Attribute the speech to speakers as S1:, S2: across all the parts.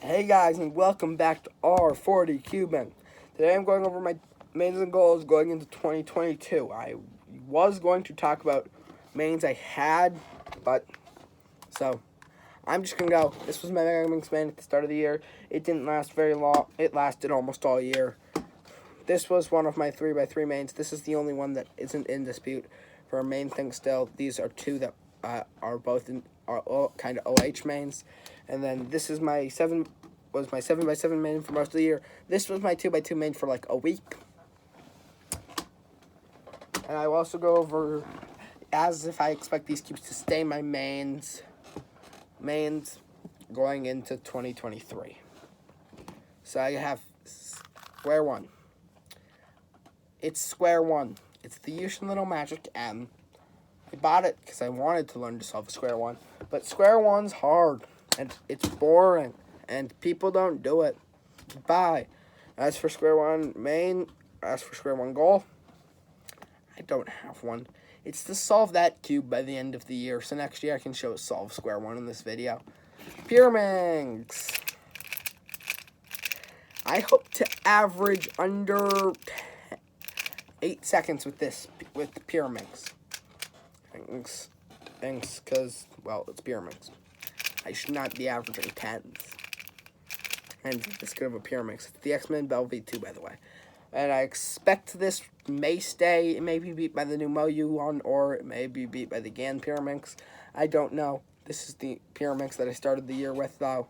S1: Hey guys, and welcome back to R40 Cubing. Today I'm going over my mains and goals going into 2022. I was going to talk about mains I had, so I'm just going to go. This was my Megaminx main at the start of the year. It didn't last very long. It lasted almost all year. This was one of my 3x3 mains. This is the only one that isn't in dispute for a main thing still. These are two that are both kind of OH mains. And then this is my 7x7 main for most of the year. This was my 2x2 main for like a week. And I will also go over as if I expect these cubes to stay my mains going into 2023. So I have Sqaure 1. It's Sqaure 1. It's the Yushin Little Magic M. I bought it because I wanted to learn to solve a Sqaure 1. But Sqaure 1's hard. And it's boring. And people don't do it. Bye. As for Sqaure 1 main, as for Sqaure 1 goal, I don't have one. It's to solve that cube by the end of the year. So next year I can show solve Sqaure 1 in this video. Pyraminx. I hope to average under 8 seconds with the Pyraminx. Thanks, because, well, it's Pyraminx. I should not be averaging 10s. And this good of a Pyraminx. It's the X-Men Bell V2, by the way. And I expect this may stay. It may be beat by the new Moyu one, or it may be beat by the Gan Pyraminx. I don't know. This is the Pyraminx that I started the year with, though.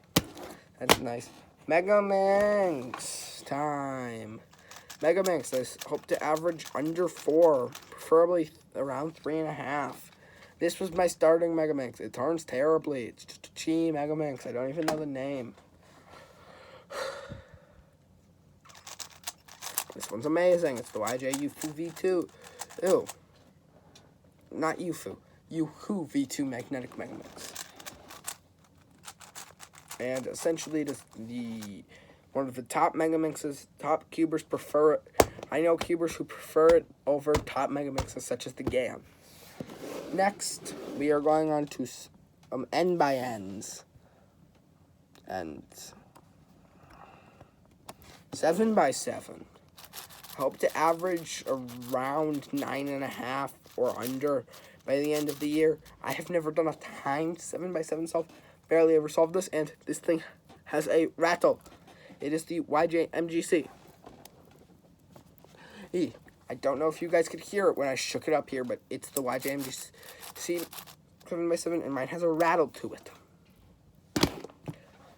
S1: That's nice. Megaminx time. Megaminx, I hope to average under 4, preferably around 3.5. This was my starting Megaminx. It turns terribly. It's just a cheap Megaminx. I don't even know the name. This one's amazing. It's the YJ Yufu V2. Ew. Not Yufu. Yuhu V2 Magnetic Megaminx. And essentially it is one of the top Megaminxes. Top cubers prefer it. I know cubers who prefer it over top Megaminxes such as the Gan. Next, we are going on to N by N's. And 7x7. Hope to average around 9.5 or under by the end of the year. I have never done a timed 7x7 solve. Barely ever solved this, and this thing has a rattle. It is the YJ MGC. I don't know if you guys could hear it when I shook it up here, but it's the YJ MGC 7x7, and mine has a rattle to it.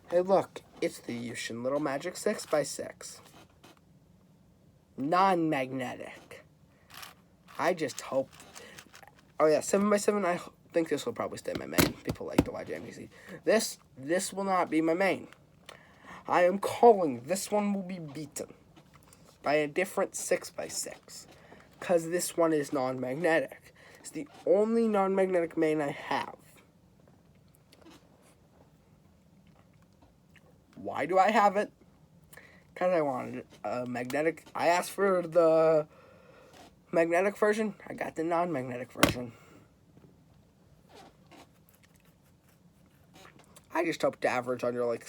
S1: Hey, look, it's the Yushin Little Magic 6x6. Non-magnetic. I just hope. Oh yeah, 7x7. I think this will probably stay my main. People like the YJ MGC. This will not be my main. I am calling this one will be beaten by a different 6x6, because this one is non-magnetic. It's the only non-magnetic main I have. Why do I have it? Because I wanted a magnetic. I asked for the magnetic version. I got the non-magnetic version. I just hope to average under like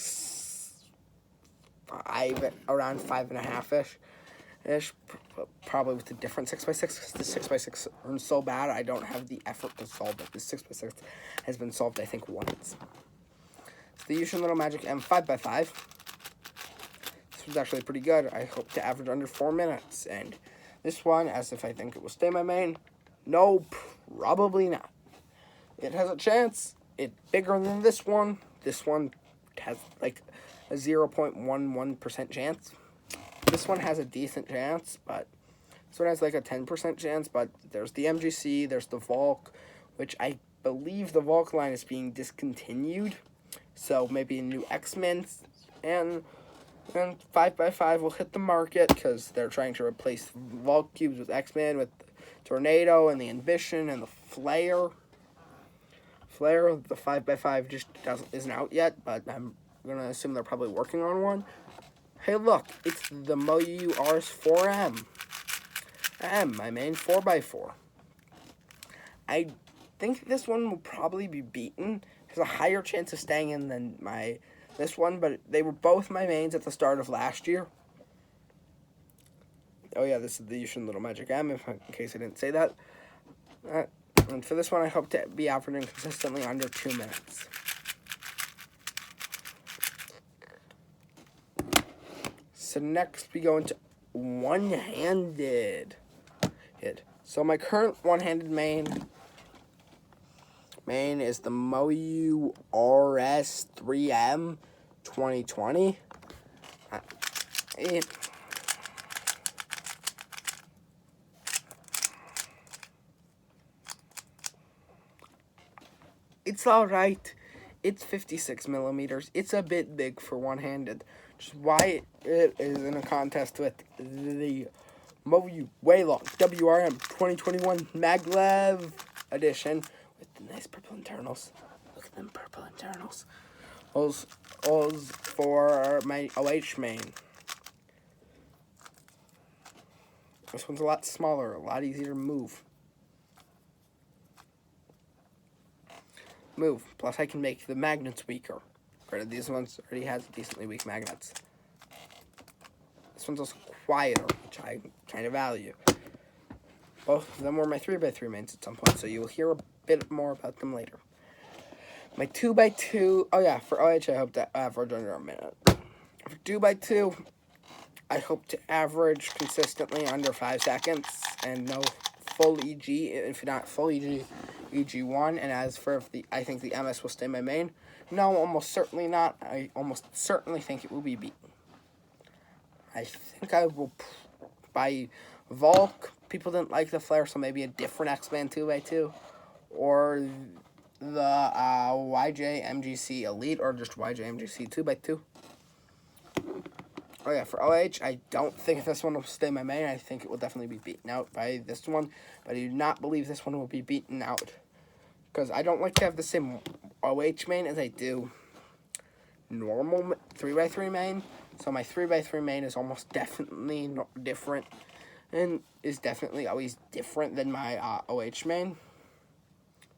S1: around 5.5-ish. Probably with a different 6x6, because the 6x6 earns so bad, I don't have the effort to solve it. The 6x6 has been solved, I think, once. It's the Yushin Little Magic M 5x5. This was actually pretty good. I hope to average under 4 minutes. And this one, as if I think it will stay my main, no, probably not. It has a chance. It's bigger than this one. This one has like a 0.11% chance. This one has a decent chance, but this one has like a 10% chance, but there's the MGC, there's the Volk, which I believe the Volk line is being discontinued, so maybe a new X-Men, and 5x5 will hit the market, because they're trying to replace Volk cubes with X-Men, with the Tornado, and the Ambition, and the Flare. The 5x5 just isn't out yet, but I'm going to assume they're probably working on one. Hey, look, it's the Moyu RS4M. My main 4x4. I think this one will probably be beaten. Has a higher chance of staying in than my this one, but they were both my mains at the start of last year. Oh yeah, this is the Yushin Little Magic M, in case I didn't say that. And for this one, I hope to be averaging consistently under 2 minutes. So next we go into one-handed. So my current one-handed main is the Moyu RS3M 2020. It's alright. It's 56 millimeters. It's a bit big for one-handed, which is why it is in a contest with the Moyu Weilong WRM 2021 Maglev edition with the nice purple internals. Look at them purple internals. Those for my OH main. This one's a lot smaller, a lot easier to move. Plus I can make the magnets weaker. Granted, these ones already has decently weak magnets. This one's also quieter, which I kind of value. Both of them were my 3x3 mains at some point, so you will hear a bit more about them later. My 2x2, oh yeah, for OH I hope to average under a minute. For 2x2, I hope to average consistently under 5 seconds and no full EG, if not full EG, EG1. And as for I think the MS will stay my main. No, almost certainly not. I almost certainly think it will be beaten. I think I will, by Volk, people didn't like the flare, so maybe a different X-Man 2x2, or the YJ MGC Elite, or just YJ MGC 2x2. Oh yeah, for OH, I don't think this one will stay my main. I think it will definitely be beaten out by this one, but I do not believe this one will be beaten out, because I don't like to have the same OH main as I do normal 3x3 main. So my 3x3 main is almost definitely different, and is definitely always different than my OH main.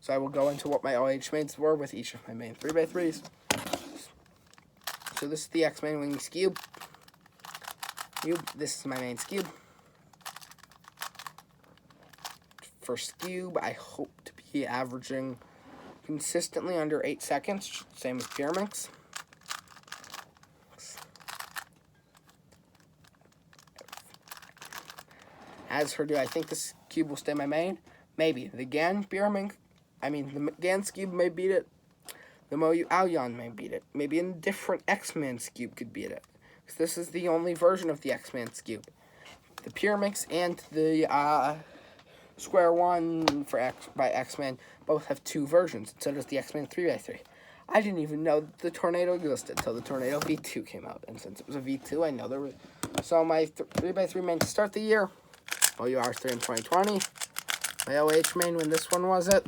S1: So I will go into what my OH mains were with each of my main 3x3s. So this is the X-Man Wing Skewb. This is my main Skewb. For Skewb, I hope to be averaging consistently under 8 seconds, same as Pyraminx. As for do I think this Skewb will stay my main? Maybe. The Gan Skewb may beat it. The Moyu Aoyan may beat it. Maybe a different X-Man Skewb could beat it. Because this is the only version of the X-Man Skewb. The Pyraminx and the Sqaure 1 by X-Man both have 2 versions. So does the X-Man 3x3. I didn't even know that the Tornado existed until the Tornado V2 came out. And since it was a V2, I know there was... So my 3x3 main to start the year, Moyu R3 in 2020. My OH main when this one was it.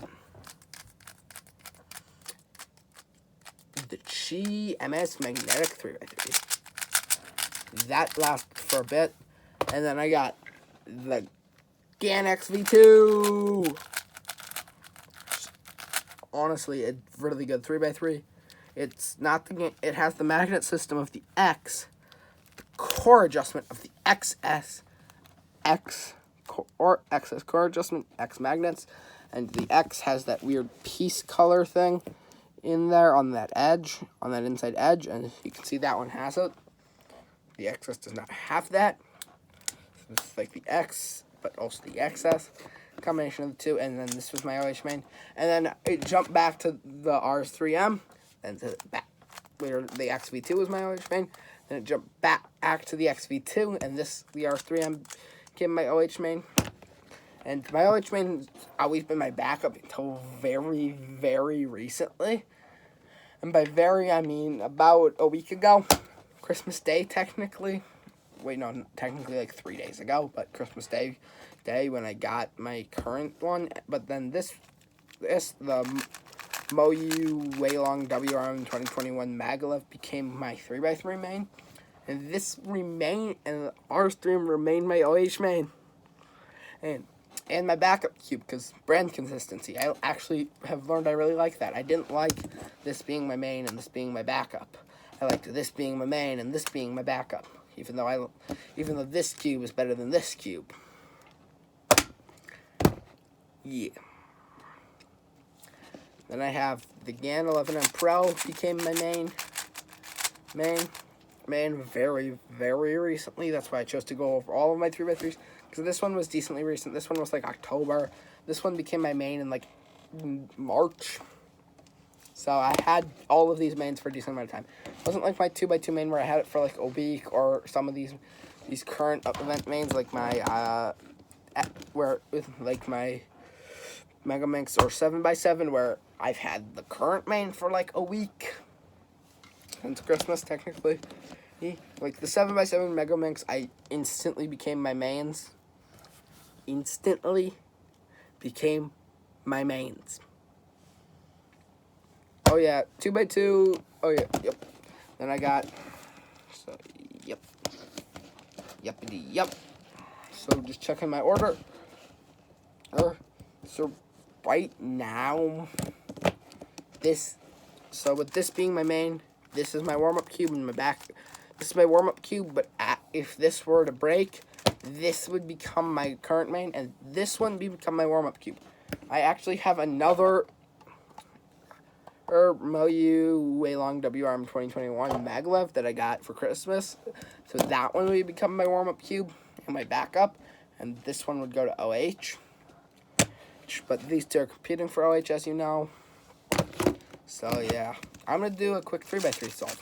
S1: The Chi MS Magnetic 3x3. That lasted for a bit. And then I got the GanX V2. Honestly, a really good 3x3. It's not the... It has the magnet system of the X. The core adjustment of the XS. XS core adjustment, X magnets, and the X has that weird piece color thing in there on that edge, on that inside edge, and you can see that one has it. The XS does not have that. So this is like the X, but also the XS combination of the two, and then this was my OH main, and then it jumped back to the RS3M, and to back later the XV2 was my OH main, then it jumped back to the XV2, and this the RS3M became my OH main. And my OH main has always been my backup until very, very recently. And by very, I mean about a week ago. Christmas Day, technically. Wait, no, technically like 3 days ago. But Christmas Day when I got my current one. But then the Moyu Weilong WRM 2021 Maglev became my 3x3 main. And this remained, and the R3M remained my OH main. And my backup cube, because brand consistency. I actually have learned I really like that. I didn't like this being my main and this being my backup. I liked this being my main and this being my backup. Even though this cube is better than this cube. Yeah. Then I have the GAN 11M Pro became my main very, very recently. That's why I chose to go over all of my 3x3s. Because this one was decently recent. This one was like October. This one became my main in like March. So I had all of these mains for a decent amount of time. It wasn't like my 2x2 main where I had it for like a week, or some of these current event mains like my my Megaminx or 7x7 where I've had the current main for like a week since Christmas technically. Like the 7x7 Megaminx, I instantly became my mains. Instantly became my mains. Oh yeah, 2x2. Oh yeah, yep. Then I got, so yep. So just checking my order. So right now, with this being my main, this is my warm-up cube in my back. This is my warm-up cube, but if this were to break, this would become my current main, and this one would become my warm-up cube. I actually have another Moyu Weilong WRM 2021 maglev that I got for Christmas. So that one would become my warm-up cube and my backup, and this one would go to OH. But these two are competing for OH, as you know. So yeah, I'm going to do a quick 3x3 solve.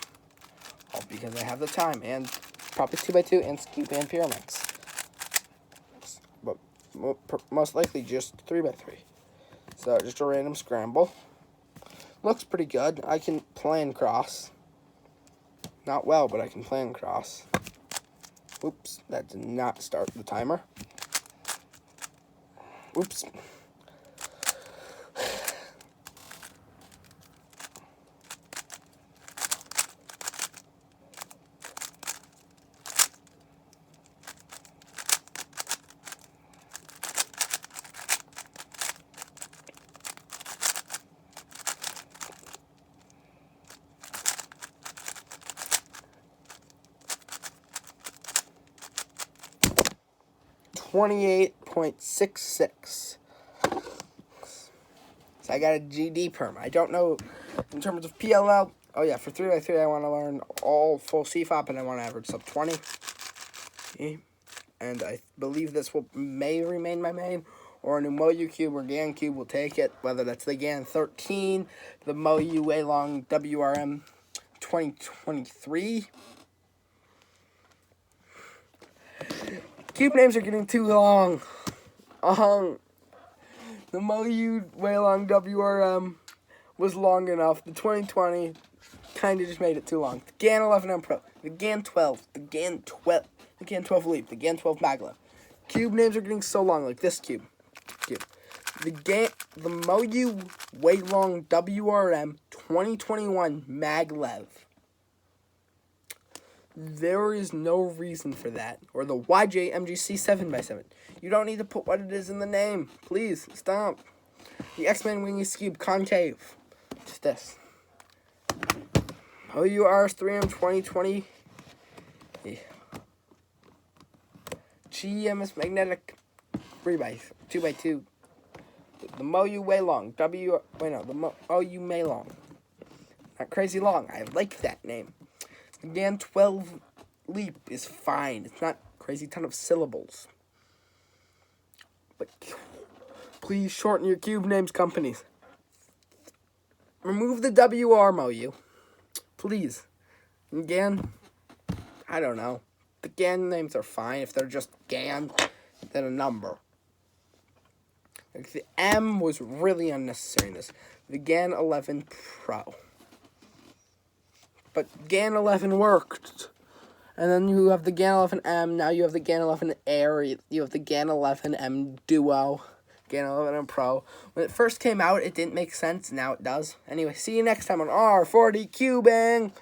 S1: All because I have the time, and probably 2x2 and Skewb and Pyraminx. But most likely just 3x3. So just a random scramble. Looks pretty good. I can plan cross. Not well, but I can plan cross. Oops, that did not start the timer. Oops. .66. So I got a GD perm. I don't know in terms of PLL. Oh yeah, for 3x3 I want to learn all full CFOP and I want to average sub 20. Okay. And I believe this may remain my main, or a new Moyu cube or GAN cube will take it, whether that's the GAN 13, the Moyu Weilong WRM 2023. Cube names are getting too long. The Moyu Weilong WRM was long enough. The 2020 kind of just made it too long. The GAN 11M Pro, the GAN 12, the GAN 12, the GAN 12 Leap, the GAN 12 maglev. Cube names are getting so long, like this cube. The Moyu Weilong WRM 2021 maglev. There is no reason for that. Or the YJ MGC 7x7. You don't need to put what it is in the name. Please, stop. The X-Men Wingy Skewb Concave. Just this. OU RS3M 2020. Yeah. GMS Magnetic 2x2. The Moyu Weilong. the Moyu Weilong. Not crazy long. I like that name. The GAN 12 Leap is fine. It's not crazy ton of syllables. But please shorten your cube names, companies. Remove the WR Moyu. Please. And GAN, I don't know. The GAN names are fine. If they're just GAN, then a number. Like the M was really unnecessary in this. The GAN 11 Pro. But GAN 11 worked. And then you have the GAN 11M. Now you have the GAN 11 Air. You have the GAN 11M Duo. GAN 11M Pro. When it first came out, it didn't make sense. Now it does. Anyway, see you next time on R40 Cubing.